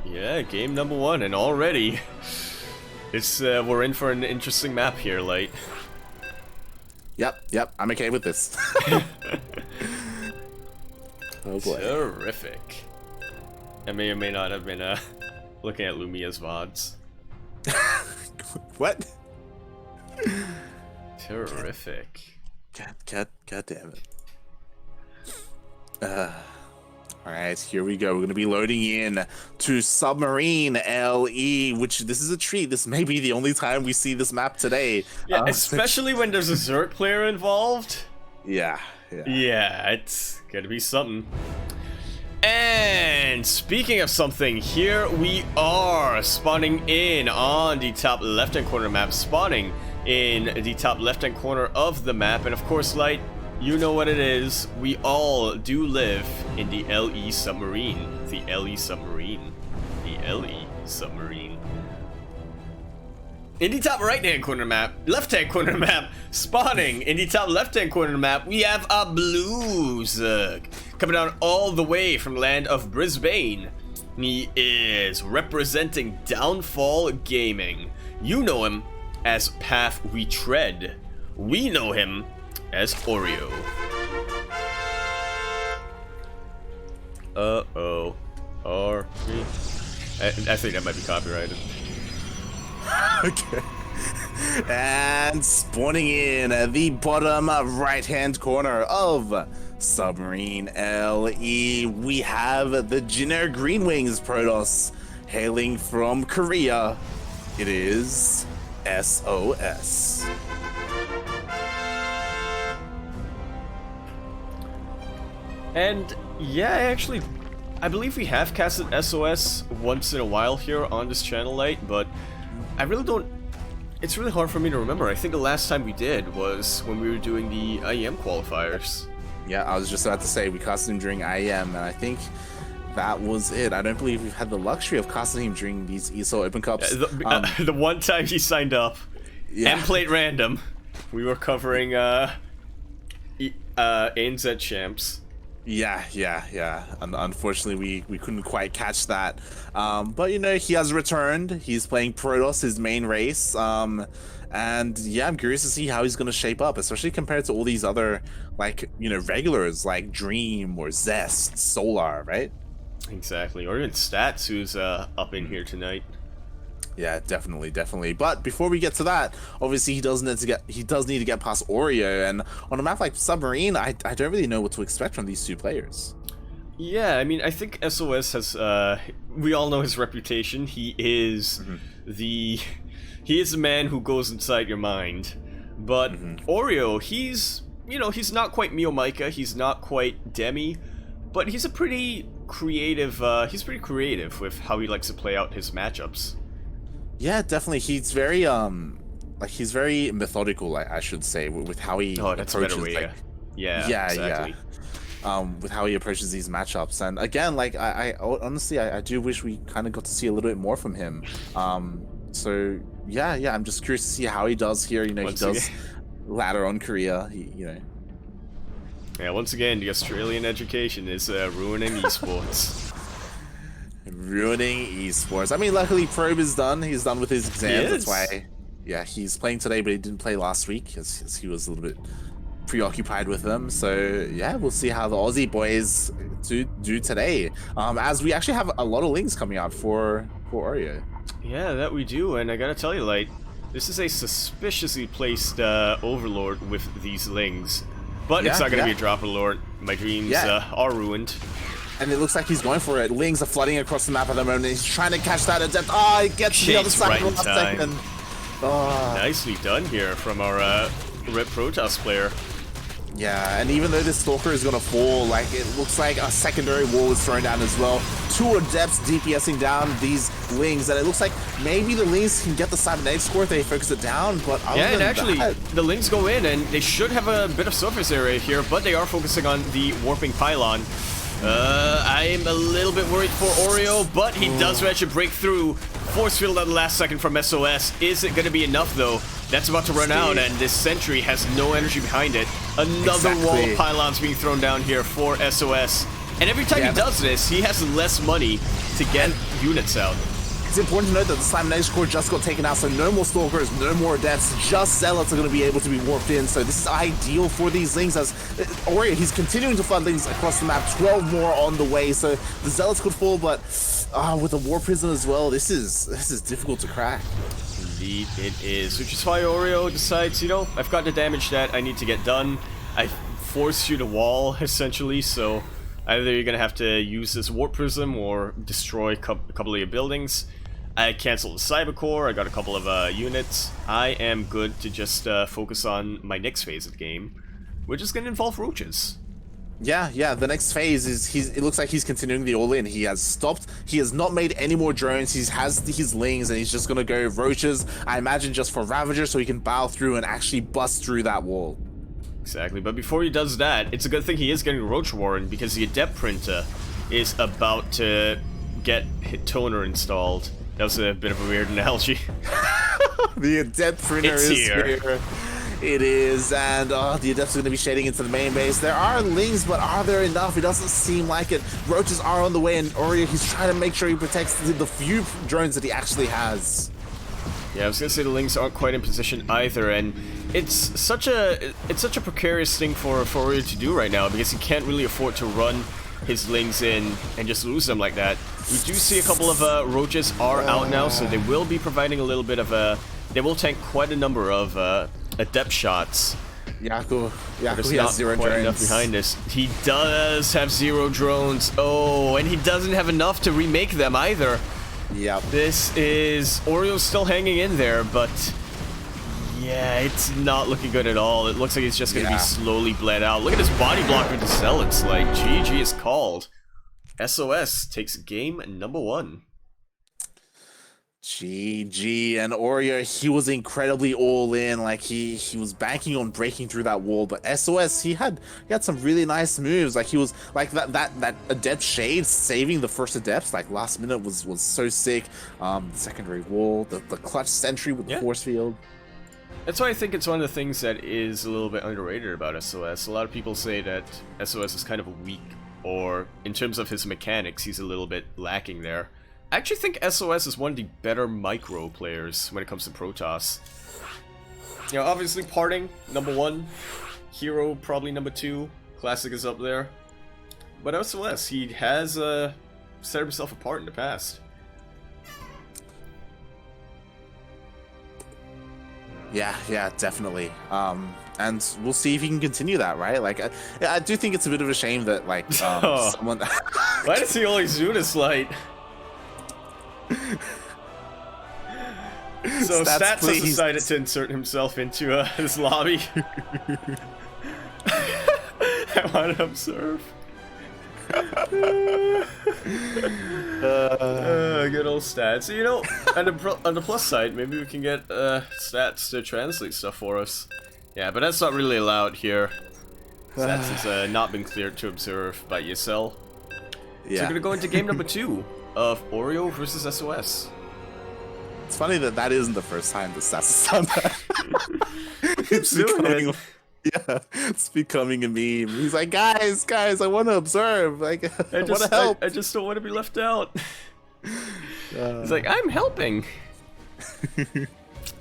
Yeah, game number 1, and already it's we're in for an interesting map here, Light. Yep, I'm okay with this. Oh boy. Terrific. I may or may not have been looking at Lumia's VODs. What? Terrific. God damn it. Alright, here we go. We're going to be loading in to Submarine LE, which this is a treat. This may be the only time we see this map today. Yeah, especially when there's a Zerg player involved. Yeah. Yeah, it's gonna be something. And speaking of something, here we are spawning in on the top left-hand corner map, spawning in the top left-hand corner of the map, and of course, Light, you know what it is. We all do live in the LE submarine. The LE submarine. The LE submarine. In the top right-hand corner map, left-hand corner map, spawning in the top left-hand corner map, we have a blue Zerg coming down all the way from land of Brisbane. He is representing Downfall Gaming. You know him as Path We Tread. We know him as Oreo. Uh-oh. I think that might be copyrighted. Okay. And spawning in at the bottom right-hand corner of Submarine LE, we have the Jinner Green Wings Protoss hailing from Korea. It is SOS. And yeah, I believe we have casted SOS once in a while here on this channel, Light, but I really don't. It's really hard for me to remember. I think the last time we did was when we were doing the IEM qualifiers. Yeah, I was just about to say we casted him during IEM, and I think that was it. I don't believe we've had the luxury of casting him during these ESL Open Cups. The one time he signed up and played random, we were covering ANZ champs. Yeah. Unfortunately, we couldn't quite catch that. But you know, he has returned. He's playing Protoss, his main race. And yeah, I'm curious to see how he's going to shape up, especially compared to all these other, like, you know, regulars like Dream or Zest, Solar, right? Exactly, or even Stats, who's up in here tonight. Yeah, definitely. But before we get to that, obviously he does need to get past Oreo, and on a map like Submarine, I don't really know what to expect from these two players. Yeah, I mean, I think SOS has we all know his reputation. He is he is a man who goes inside your mind. But Oreo, he's not quite Mio Micah, he's not quite Demi, but he's a pretty creative with how he likes to play out his matchups. Yeah, definitely. He's very he's very methodical, I should say, with how he that's approaches. A better way, exactly. With how he approaches these matchups, and again, like I honestly I do wish we kind of got to see a little bit more from him. So yeah, I'm just curious to see how he does here. You know, he does ladder on Korea. Yeah, once again, the Australian education is ruining esports. Ruining esports. I mean, luckily Probe is done. He's done with his exams. That's why, yeah, he's playing today, but he didn't play last week because he was a little bit preoccupied with them. So yeah, we'll see how the Aussie boys do today. As we actually have a lot of links coming out for Oreo. Yeah, that we do, and I gotta tell you, like, this is a suspiciously placed Overlord with these lings. But it's not gonna be a Dropper Lord. My dreams are ruined. And it looks like he's going for it. Lings are flooding across the map at the moment. He's trying to catch that at depth. Oh, he gets to the other side in the last second. Oh. Nicely done here from our Red Protoss player. Yeah, and even though this Stalker is going to fall, like, it looks like a secondary wall is thrown down as well. Two Adepts DPSing down these Lings, and it looks like maybe the Lings can get the cybernetic score if they focus it down, but other than actually, that, the Lings go in, and they should have a bit of surface area here, but they are focusing on the Warping Pylon. I'm a little bit worried for Oreo, but he does manage to break through. Force field at the last second from SOS. Is it going to be enough, though? That's about to run out, and this Sentry has no energy behind it. Another wall of pylons being thrown down here for SOS. And every time he does this, he has less money to get units out. It's important to note that the Slam Next core just got taken out, so no more Stalkers, no more Adepts, just Zealots are going to be able to be warped in, so this is ideal for these Lings, as Oreo, he's continuing to flood Lings across the map, 12 more on the way, so the Zealots could fall, but with the War Prison as well, this is difficult to crack. Indeed it is, which is why Oreo decides, you know, I've got the damage that I need to get done, I force you to wall, essentially, so either you're going to have to use this Warp Prism or destroy a couple of your buildings. I canceled the Cyber Core, I got a couple of units. I am good to just focus on my next phase of the game, which is going to involve roaches. Yeah, the next phase is, it looks like he's continuing the all-in. He has stopped, he has not made any more drones, he has his Lings, and he's just going to go roaches, I imagine just for Ravager, so he can bow through and actually bust through that wall. Exactly, but before he does that, it's a good thing he is getting Roach Warren, because the Adept Printer is about to get Toner installed. That was a bit of a weird analogy. The Adept Printer is here. It is, and the Adepts are going to be shading into the main base. There are Lings, but are there enough? It doesn't seem like it. Roaches are on the way, and Oreo, he's trying to make sure he protects the few drones that he actually has. Yeah, I was gonna say the Lings aren't quite in position either, and it's such a precarious thing for Oreo to do right now, because he can't really afford to run his Lings in and just lose them like that. We do see a couple of roaches are out now, so they will be providing a little bit of they will tank quite a number of Adept shots. Yaku he has not 0 quite drones. enough behind us. He does have 0 drones. Oh, and he doesn't have enough to remake them either. Yep. This is... Oreo's still hanging in there, but... yeah, it's not looking good at all. It looks like it's just going to be slowly bled out. Look at this body block with the Zealots. Like, GG is called. SOS takes game number 1. GG, and Oreo, he was incredibly all in. Like he was banking on breaking through that wall, but SOS, he had some really nice moves. Like he was like that Adept Shade saving the first Adepts like last minute was so sick. The secondary wall, the clutch sentry with the force field. That's why I think it's one of the things that is a little bit underrated about SOS. A lot of people say that SOS is kind of weak, or in terms of his mechanics, he's a little bit lacking there. I actually think SOS is one of the better micro players when it comes to Protoss. You know, obviously Parting, number 1. Hero, probably number 2. Classic is up there. But SOS, he has set himself apart in the past. Yeah, definitely. And we'll see if he can continue that, right? Like, I do think it's a bit of a shame that, like, someone... Why does he always do this light? So Stats has decided to insert himself into this lobby. I want to observe. Good old Stats. You know, on the plus side, maybe we can get Stats to translate stuff for us. Yeah, but that's not really allowed here. Stats has not been cleared to observe by ESL. Yeah. So we're gonna go into game number 2 of Oreo versus SOS. It's funny that isn't the first time the Stats has done that. It's becoming a meme. He's like, guys, I want to observe. Like, I want to help. I just don't want to be left out. He's like, I'm helping.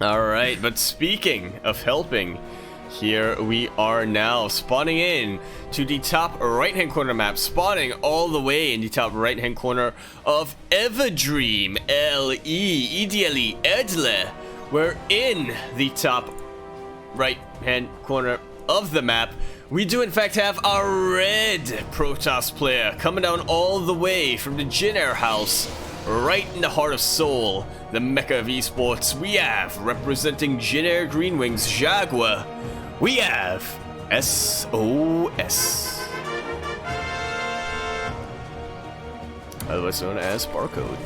All right, but speaking of helping, here we are now, spawning in to the top right-hand corner map, spawning all the way in the top right-hand corner of Everdream, Ideally Edle. We're in the top right-hand corner of the map. We do in fact have a red Protoss player coming down all the way from the Jin Air house, right in the heart of Seoul, the mecca of esports. We have, representing Jin Air Green Wings Jaguar, we have SOS, otherwise known as Barcode.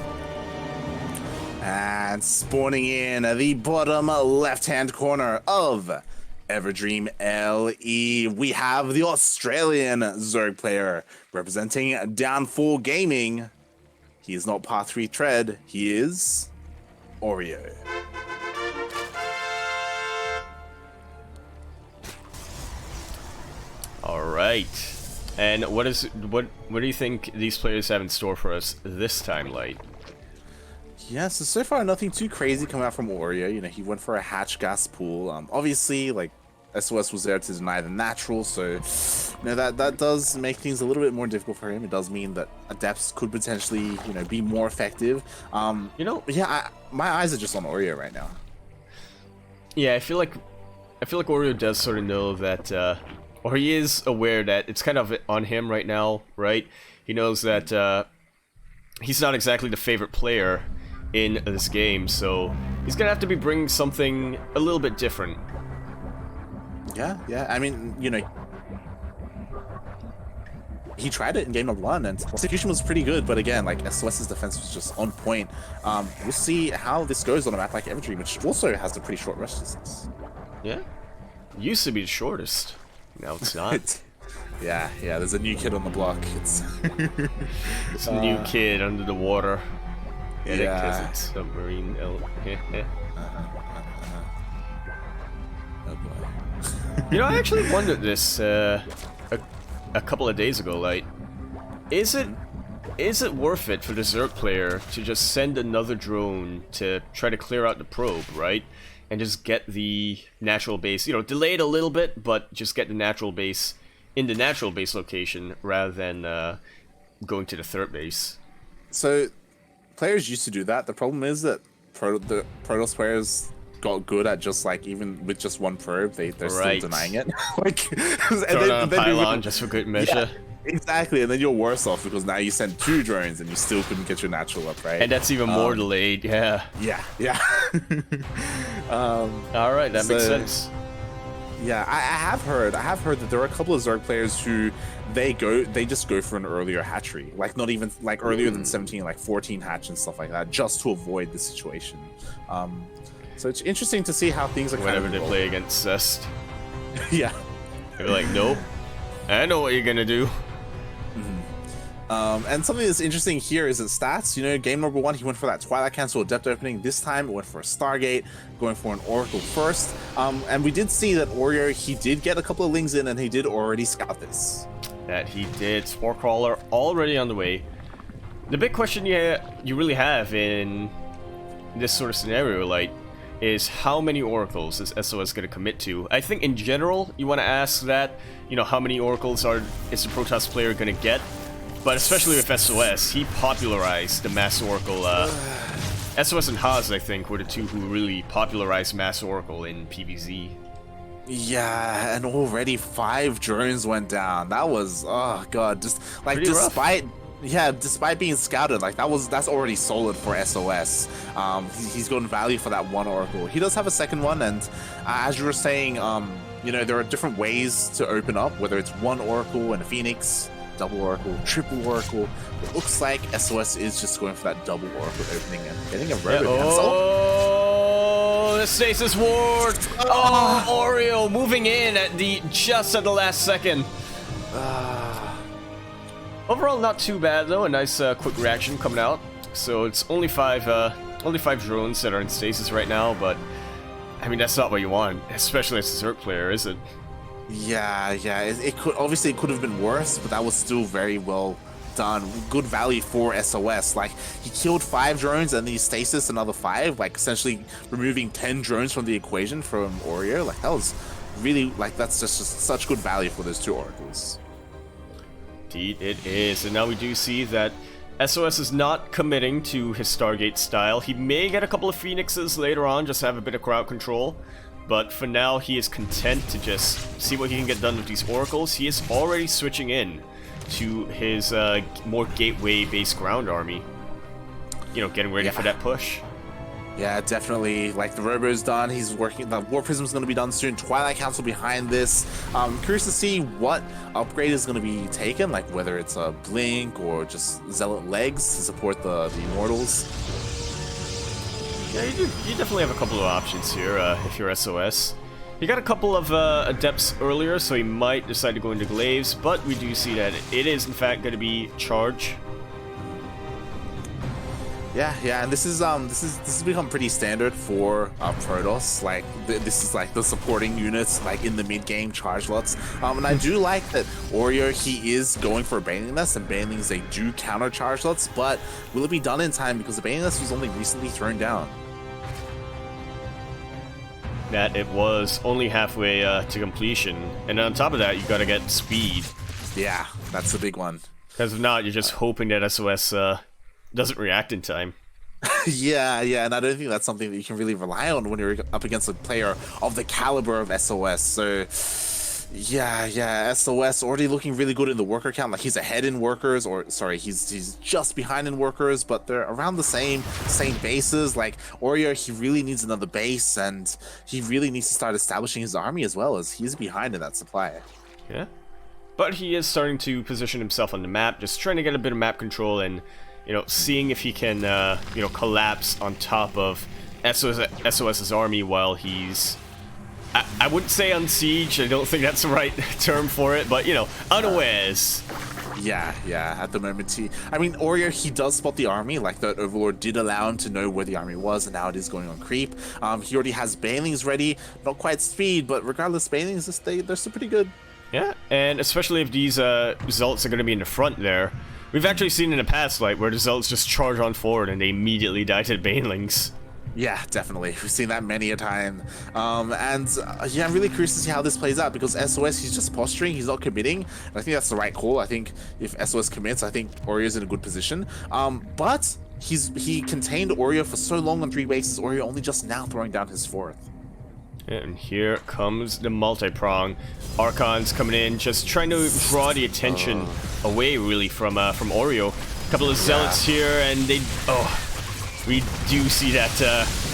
And spawning in the bottom left-hand corner of Everdream LE, we have the Australian Zerg player representing Downfall Gaming. He is not Part 3 Tread, he is Oreo. All right, and what do you think these players have in store for us this time, Light? Yeah, so far nothing too crazy coming out from Oreo. You know, he went for a hatch gas pool. Obviously, like SOS was there to deny the natural, so you know that does make things a little bit more difficult for him. It does mean that adepts could potentially, you know, be more effective. You know, yeah, my eyes are just on Oreo right now. Yeah, I feel like Oreo does sort of know that, or he is aware that it's kind of on him right now, right? He knows that he's not exactly the favorite player in this game, so he's gonna have to be bringing something a little bit different. Yeah. I mean, you know, he tried it in game number 1, and execution was pretty good, but again, like, SOS's defense was just on point. We'll see how this goes on a map like Evergreen, which also has a pretty short rush distance. Yeah. Used to be the shortest. Now it's not. Yeah, there's a new kid on the block. It's a new kid under the water. Get it? 'Cause Yeah. it's submarine. Oh boy. You know, I actually wondered this a couple of days ago. Like, is it worth it for the Zerg player to just send another drone to try to clear out the probe, right? And just get the natural base, you know, delayed a little bit, but just get the natural base in the natural base location rather than going to the third base. So, players used to do that. The problem is that the Protoss players got good at just like, even with just one probe, they're still denying it. Like, throw on a pylon just for good measure. Yeah, exactly, and then you're worse off because now you sent 2 drones and you still couldn't get your natural up, right? And that's even more delayed. Yeah. Yeah. All right, that makes sense. Yeah, I have heard that there are a couple of Zerg players who they just go for an earlier hatchery, like not even like earlier than 17, like 14 hatch and stuff like that, just to avoid the situation. So it's interesting to see how things are whenever they play against Cest. Yeah, they're like, nope, I know what you're gonna do. And something that's interesting here is its stats. You know, game number 1, he went for that Twilight Cancel Adept opening. This time, it went for a Stargate, going for an Oracle first. And we did see that Oreo, he did get a couple of Lings in, and he did already scout this. That he did. Spore Crawler already on the way. The big question you really have in this sort of scenario, like, is how many Oracles is SOS going to commit to? I think in general, you want to ask that, you know, how many Oracles is the Protoss player going to get? But especially with SOS, he popularized the Mass Oracle. SOS and Haas, I think, were the two who really popularized Mass Oracle in PvZ. Yeah, and already 5 drones went down. That was, oh god, just like pretty despite rough. Yeah, despite being scouted, like that's already solid for SOS. He's gotten value for that 1 Oracle. He does have a second one, and as you were saying, you know, there are different ways to open up, whether it's 1 Oracle and a Phoenix, double Oracle, triple Oracle. It looks like SOS is just going for that double Oracle opening and getting a Robo. Oh, the Stasis Ward! Oh, Oreo moving in at just at the last second. Overall, not too bad though. A nice quick reaction coming out. So it's only 5 drones that are in stasis right now, but I mean that's not what you want, especially as a Zerg player, is it? Yeah. It could have been worse, but that was still very well done. Good value for SOS. Like, he killed 5 drones and he stasis another 5, like essentially removing 10 drones from the equation from Oreo. Like, that was really, like, that's just such good value for those 2 Oracles. Indeed it is, and now we do see that SOS is not committing to his Stargate style. He may get a couple of Phoenixes later on, just to have a bit of crowd control. But for now, he is content to just see what he can get done with these Oracles. He is already switching in to his more gateway-based ground army. You know, getting ready for that push. Yeah, definitely. Like, the Robo's done. He's working. The War Prism's going to be done soon. Twilight Council behind this. Curious to see what upgrade is going to be taken, like whether it's a Blink or just Zealot Legs to support the Immortals. Yeah, you definitely have a couple of options here if you're SOS. He got a couple of Adepts earlier, so he might decide to go into Glaives, but we do see that it is, in fact, going to be Charge. Yeah, and this has become pretty standard for Protoss. Like this is like the supporting units, like in the mid game charge lots. And I do like that Oreo, he is going for a Baneling Nest, and Banelings, they do counter charge lots, but will it be done in time because the Baneling Nest was only recently thrown down? That it was only halfway to completion, and on top of that, you gotta get speed. Yeah, that's the big one. Because if not, you're just hoping that SOS doesn't react in time. Yeah, and I don't think that's something that you can really rely on when you're up against a player of the caliber of SOS. So, yeah, SOS already looking really good in the worker count. Like he's ahead in workers, or sorry, he's just behind in workers, but they're around the same bases. Like Oreo, he really needs another base, and he really needs to start establishing his army as well, as he's behind in that supply. Yeah, but he is starting to position himself on the map, just trying to get a bit of map control and, you know, seeing if he can, you know, collapse on top of SOS's army while he's, I wouldn't say on siege, I don't think that's the right term for it, but, you know, unawares. Yeah, at the moment I mean, Oreo, he does spot the army, like that Overlord did allow him to know where the army was, and now it is going on creep. He already has Banelings ready, not quite speed, but regardless, Banelings, they're still pretty good. Yeah, and especially if these Zealots are going to be in the front there. We've actually seen in the past, like, where the Zealots just charge on forward and they immediately die to the Banelings. Yeah, definitely. We've seen that many a time. Yeah, I'm really curious to see how this plays out, because SOS, he's just posturing, he's not committing. And I think that's the right call. I think if SOS commits, I think Oreo's in a good position. But he contained Oreo for so long on 3 bases, Oreo only just now throwing down his 4th. And here comes the multi-prong. Archons coming in, just trying to draw the attention away, really, from Oreo. A couple of Zealots here, and they... Oh, we do see that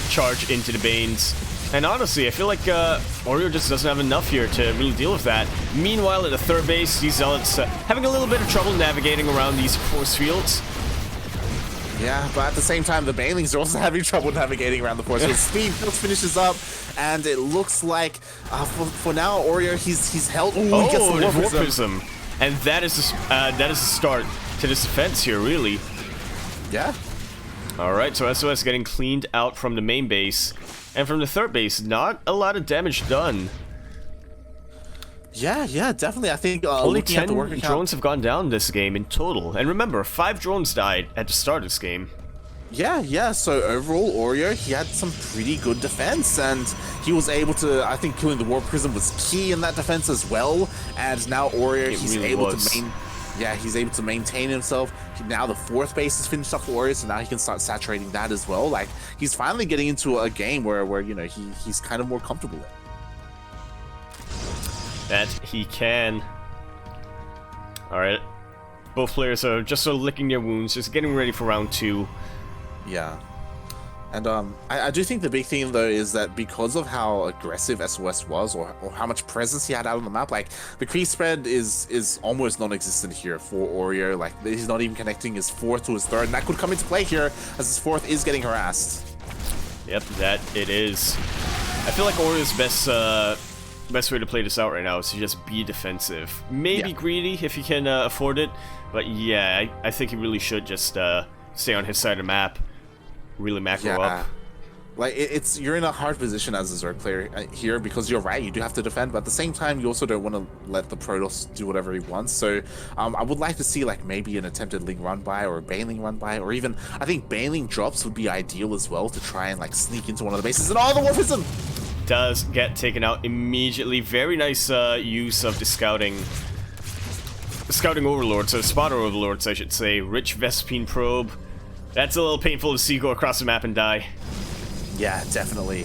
charge into the Banes. And honestly, I feel like Oreo just doesn't have enough here to really deal with that. Meanwhile, at the 3rd base, these Zealots having a little bit of trouble navigating around these force fields. Yeah, but at the same time, the Banelings are also having trouble navigating around the force field. Speed just finishes up, and it looks like, for now, Oreo, he's held. Ooh, he gets the War Prism. And that is the start to this defense here, really. Yeah. Alright, so SOS getting cleaned out from the main base. And from the 3rd base, not a lot of damage done. Yeah, definitely. I think only 10 drones have gone down this game in total. And remember, 5 drones died at the start of this game. Yeah. So overall, Oreo, he had some pretty good defense, and he was able to, I think killing the War Prism was key in that defense as well. And now Oreo, he's able to maintain himself. Now the 4th base is finished off for Oreo, so now he can start saturating that as well. Like, he's finally getting into a game where you know, he's kind of more comfortable in. That he can. Alright. Both players are just sort of licking their wounds, just getting ready for round 2. Yeah. And I do think the big thing, though, is that because of how aggressive SOS was, or how much presence he had out on the map, like, the creep spread is almost non-existent here for Oreo. Like, he's not even connecting his 4th to his 3rd, and that could come into play here, as his 4th is getting harassed. Yep, that it is. I feel like Oreo's best way to play this out right now is to just be defensive. Maybe greedy if he can afford it, but yeah, I think he really should just stay on his side of the map. Really macro up. Like, you're in a hard position as a Zerg player here, because you're right, you do have to defend, but at the same time, you also don't want to let the Protoss do whatever he wants. So I would like to see, like, maybe an attempted Ling run by, or a Baneling run by, or even, I think Baneling drops would be ideal as well, to try and, like, sneak into one of the bases. And the War Prism does get taken out immediately. Very nice use of the scouting overlords, or spotter overlords, I should say. Rich Vespine probe. That's a little painful to see go across the map and die. Yeah, definitely.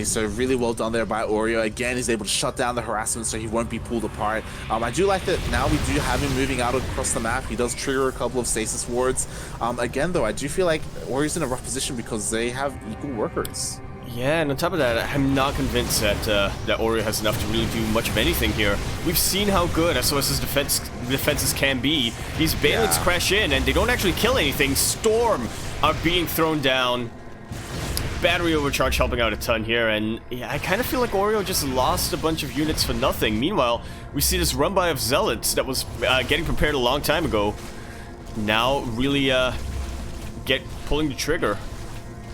So really well done there by Oreo. Again, he's able to shut down the harassment, so he won't be pulled apart. I do like that now we do have him moving out across the map. He does trigger a couple of stasis wards. Again, though, I do feel like Oreo's in a rough position because they have equal workers. Yeah, and on top of that, I'm not convinced that that Oreo has enough to really do much of anything here. We've seen how good SOS's defenses can be. These Banelings crash in, and they don't actually kill anything. Storm are being thrown down. Battery overcharge helping out a ton here, and yeah, I kind of feel like Oreo just lost a bunch of units for nothing. Meanwhile, we see this run by of Zealots that was getting prepared a long time ago. Now really get pulling the trigger.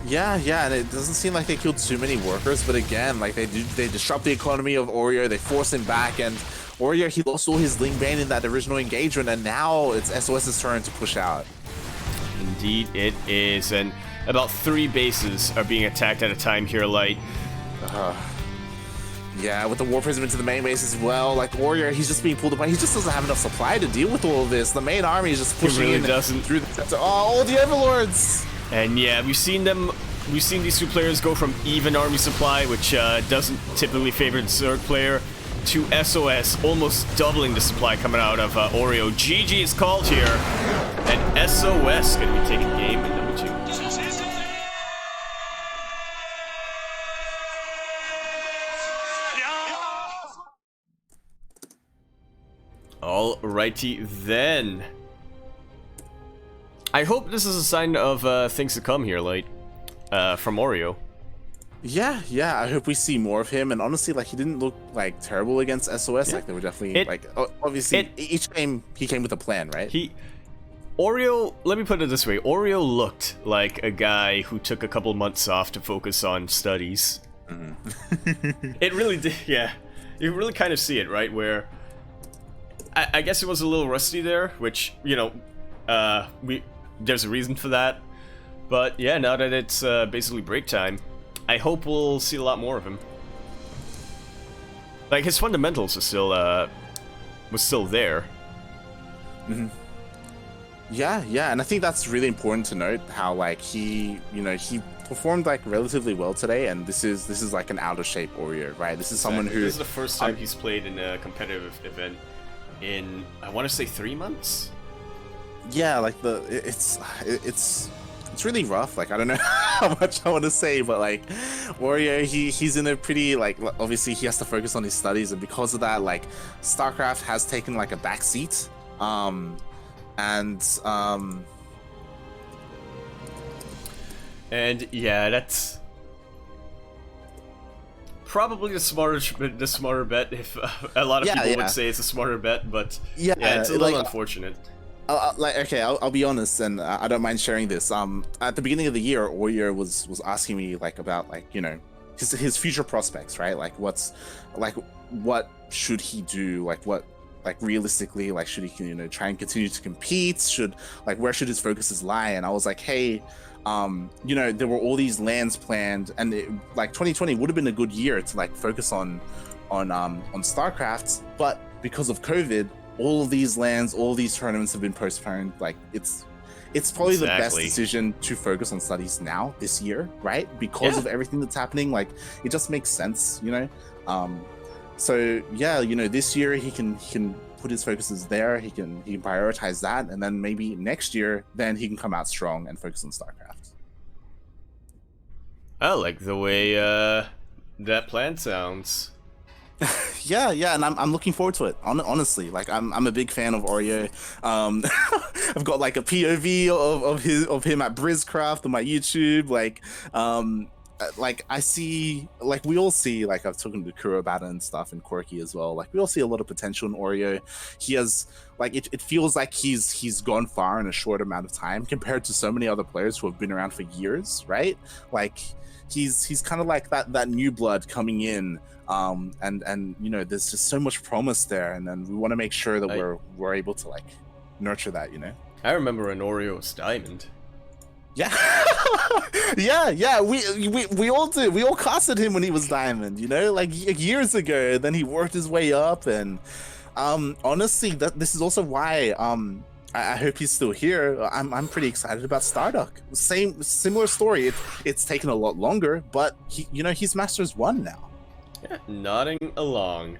Yeah, and it doesn't seem like they killed too many workers, but again, like they disrupt the economy of Oreo, they force him back, and Oreo, he lost all his Ling Bane in that original engagement, and now it's SOS's turn to push out. Indeed it is, and about 3 bases are being attacked at a time here, Light. Yeah, with the War Prism into the main base as well, like Oreo, he's just being pulled apart. He just doesn't have enough supply to deal with all of this. The main army is just pushing in through the all the Overlords. And yeah, we've seen these 2 players go from even army supply, which doesn't typically favor the Zerg player, to SOS, almost doubling the supply coming out of Oreo. GG is called here, and SOS going to be taking game in number 2. Alrighty then. I hope this is a sign of things to come here, Light, from Oreo. Yeah, I hope we see more of him. And honestly, like, he didn't look like terrible against SOS. Yeah. Like, they were definitely obviously each game he came with a plan, right? Oreo, let me put it this way: Oreo looked like a guy who took a couple months off to focus on studies. It really did, yeah. You really kind of see it, right? Where I guess it was a little rusty there, which, you know, there's a reason for that. But yeah, now that it's basically break time, I hope we'll see a lot more of him. Like, his fundamentals are still was still there. Yeah, and I think that's really important to note how, like, he performed like relatively well today, and this is like an out of shape Oreo, right? This is someone who this is the first time he's played in a competitive event in, I want to say, 3 months. Yeah, like it's really rough. Like, I don't know how much I want to say, but like Oreo, he's in a pretty, like, obviously he has to focus on his studies, and because of that, like, StarCraft has taken like a back seat. And yeah, that's probably the smarter bet. If a lot of people would say it's a smarter bet, but yeah, it's a little unfortunate. I'll be honest, and I don't mind sharing this. At the beginning of the year, Oreo was asking me, like, about, like, you know, his future prospects, right? Like, what should he do? Like realistically, like, should he, you know, try and continue to compete? Where should his focuses lie? And I was like, hey, you know, there were all these lands planned, and like 2020 would have been a good year to, like, focus on StarCraft, but because of COVID, all of these lands, all these tournaments have been postponed. Like, it's probably the best decision to focus on studies now this year, right? Because of everything that's happening. Like, it just makes sense, you know. So yeah, you know, this year he can put his focuses there. He can prioritize that, and then maybe next year, then he can come out strong and focus on StarCraft. I like the way that plan sounds. Yeah, and I'm looking forward to it. Honestly, like, I'm a big fan of Oreo. I've got like a POV of him at BrizCraft on my YouTube. Like I see, like, we all see, like, I've talked to Kuro about it and stuff, and Quirky as well. Like, we all see a lot of potential in Oreo. He has, like, it feels like he's gone far in a short amount of time compared to so many other players who have been around for years, right? Like, he's kind of like that new blood coming in. And you know, there's just so much promise there, and then we want to make sure that we're able to, like, nurture that, you know. I remember an Oreo's diamond. Yeah. yeah, we all do. We all casted him when he was diamond, you know, like years ago. Then he worked his way up, and honestly, this is also why I hope he's still here. I'm pretty excited about Starduck. Similar story. It's taken a lot longer, but he's Masters 1 now. Yeah, nodding along.